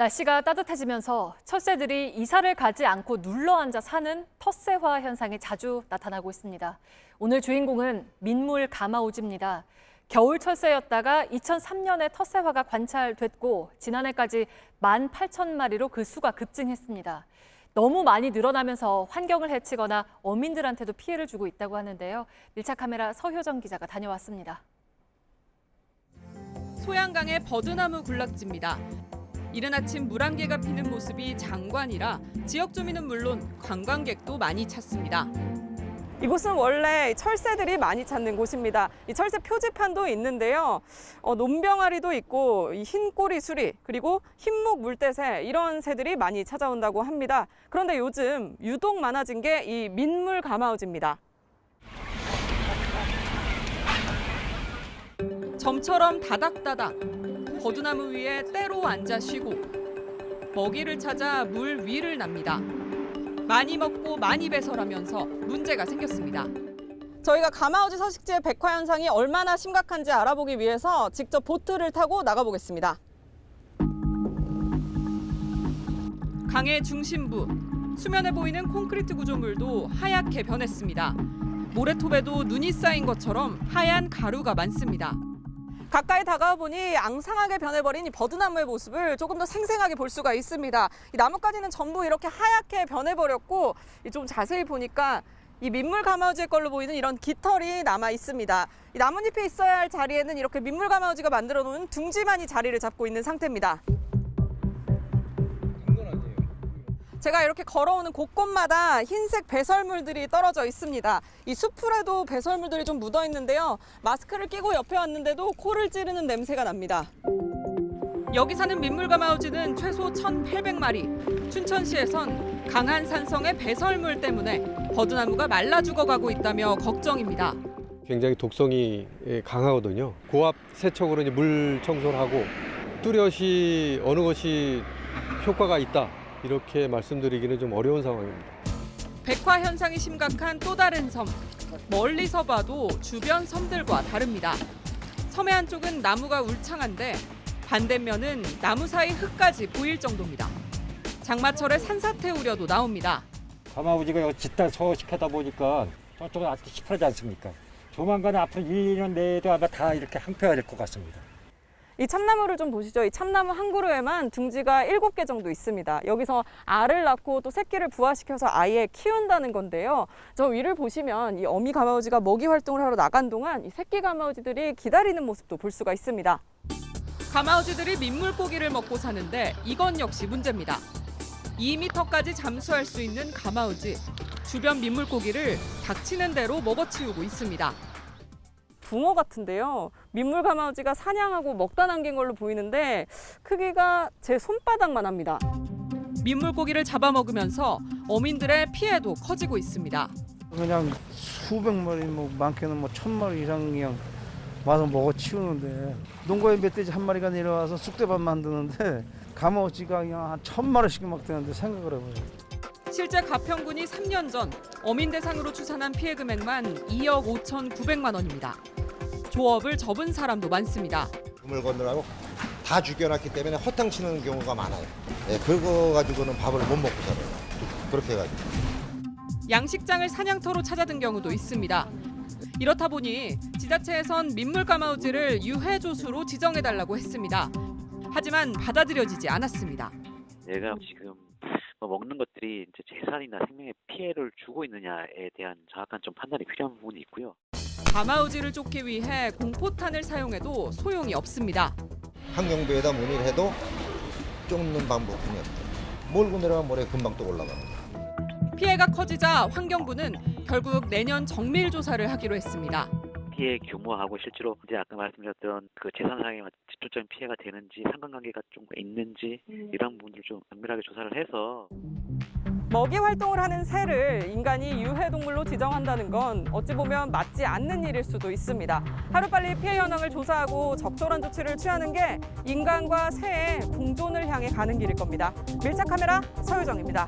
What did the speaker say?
날씨가 따뜻해지면서 철새들이 이사를 가지 않고 눌러앉아 사는 텃새화 현상이 자주 나타나고 있습니다. 오늘 주인공은 민물 가마오지입니다. 겨울 철새였다가 2003년에 텃새화가 관찰됐고 지난해까지 18,000마리로 그 수가 급증했습니다. 너무 많이 늘어나면서 환경을 해치거나 어민들한테도 피해를 주고 있다고 하는데요. 밀착 카메라 서효정 기자가 다녀왔습니다. 소양강의 버드나무 군락지입니다. 이른 아침 물안개가 피는 모습이 장관이라 지역 주민은 물론 관광객도 많이 찾습니다. 이곳은 원래 철새들이 많이 찾는 곳입니다. 이 철새 표지판도 있는데요. 논병아리도 있고 이 흰꼬리 수리 그리고 흰목 물대새 이런 새들이 많이 찾아온다고 합니다. 그런데 요즘 유독 많아진 게 이 민물 가마우지입니다. 점처럼 다닥다닥 버드나무 위에 때로 앉아 쉬고 먹이를 찾아 물 위를 납니다. 많이 먹고 많이 배설하면서 문제가 생겼습니다. 저희가 가마우지 서식지의 백화 현상이 얼마나 심각한지 알아보기 위해서 직접 보트를 타고 나가보겠습니다. 강의 중심부, 수면에 보이는 콘크리트 구조물도 하얗게 변했습니다. 모래톱에도 눈이 쌓인 것처럼 하얀 가루가 많습니다. 가까이 다가와 보니 앙상하게 변해버린 이 버드나무의 모습을 조금 더 생생하게 볼 수가 있습니다. 이 나뭇가지는 전부 이렇게 하얗게 변해버렸고 좀 자세히 보니까 이 민물 가마우지의 걸로 보이는 이런 깃털이 남아 있습니다. 이 나뭇잎이 있어야 할 자리에는 이렇게 민물 가마우지가 만들어 놓은 둥지만이 자리를 잡고 있는 상태입니다. 제가 이렇게 걸어오는 곳곳마다 흰색 배설물들이 떨어져 있습니다. 이 수풀에도 배설물들이 좀 묻어 있는데요. 마스크를 끼고 옆에 왔는데도 코를 찌르는 냄새가 납니다. 여기 사는 민물가마우지는 최소 1,800마리. 춘천시에선 강한 산성의 배설물 때문에 버드나무가 말라 죽어가고 있다며 걱정입니다. 굉장히 독성이 강하거든요. 고압 세척으로 이제 물 청소를 하고 뚜렷이 어느 것이 효과가 있다. 이렇게 말씀드리기는 좀 어려운 상황입니다. 백화 현상이 심각한 또 다른 섬. 멀리서 봐도 주변 섬들과 다릅니다. 섬의 한쪽은 나무가 울창한데 반대면은 나무 사이 흙까지 보일 정도입니다. 장마철에 산사태 우려도 나옵니다. 가마우지가 짓다 서식하다 보니까 저쪽은 아직도 시퍼하지 않습니까? 조만간 앞으로 2년 내에도 아마 다 이렇게 항폐가 될 것 같습니다. 이 참나무를 좀 보시죠. 이 참나무 한 그루에만 둥지가 7개 정도 있습니다. 여기서 알을 낳고 또 새끼를 부화시켜서 아예 키운다는 건데요. 저 위를 보시면 이 어미 가마우지가 먹이 활동을 하러 나간 동안 이 새끼 가마우지들이 기다리는 모습도 볼 수가 있습니다. 가마우지들이 민물고기를 먹고 사는데 이건 역시 문제입니다. 2m까지 잠수할 수 있는 가마우지. 주변 민물고기를 닥치는 대로 먹어치우고 있습니다. 붕어 같은데요. 민물 가마우지가 사냥하고 먹다 남긴 걸로 보이는데 크기가 제 손바닥만 합니다. 민물고기를 잡아먹으면서 어민들의 피해도 커지고 있습니다. 그냥 수백 마리, 많게는 1,000마리 이상 그냥 와서 먹어 치우는데 농가에 멧돼지 한 마리가 내려와서 쑥대밥 만드는데 가마우지가 그냥 한 1,000마리씩 막 되는데 생각을 해봐요. 실제 가평군이 3년 전 어민 대상으로 추산한 피해 금액만 2억 5,900만 원입니다. 조업을 접은 사람도 많습니다. 그물 건너라고 다 죽여놨기 때문에 허탕치는 경우가 많아요. 네, 그거 가지고는 밥을 못 먹고 살아요. 그렇게 해가지고. 양식장을 사냥터로 찾아든 경우도 있습니다. 이렇다 보니 지자체에선 민물가마우지를 유해조수로 지정해달라고 했습니다. 하지만 받아들여지지 않았습니다. 내가 지금 먹는 것들이 이제 재산이나 생명에 피해를 주고 있느냐에 대한 정확한 좀 판단이 필요한 부분이 있고요. 가마우지를 쫓기 위해 공포탄을 사용해도 소용이 없습니다. 환경부에다 문의를 해도 쫓는 방법뿐이 없어요. 몰고 내려가면 모래 금방 또 올라갑니다. 피해가 커지자 환경부는 결국 내년 정밀 조사를 하기로 했습니다. 피해 규모하고 실제로 이제 아까 말씀드렸던 그 재산상의 직접적인 피해가 되는지 상관관계가 좀 있는지 이런 부분들을 좀 면밀하게 조사를 해서 먹이 활동을 하는 새를 인간이 유해동물로 지정한다는 건 어찌 보면 맞지 않는 일일 수도 있습니다. 하루빨리 피해 현황을 조사하고 적절한 조치를 취하는 게 인간과 새의 공존을 향해 가는 길일 겁니다. 밀착 카메라 서유정입니다.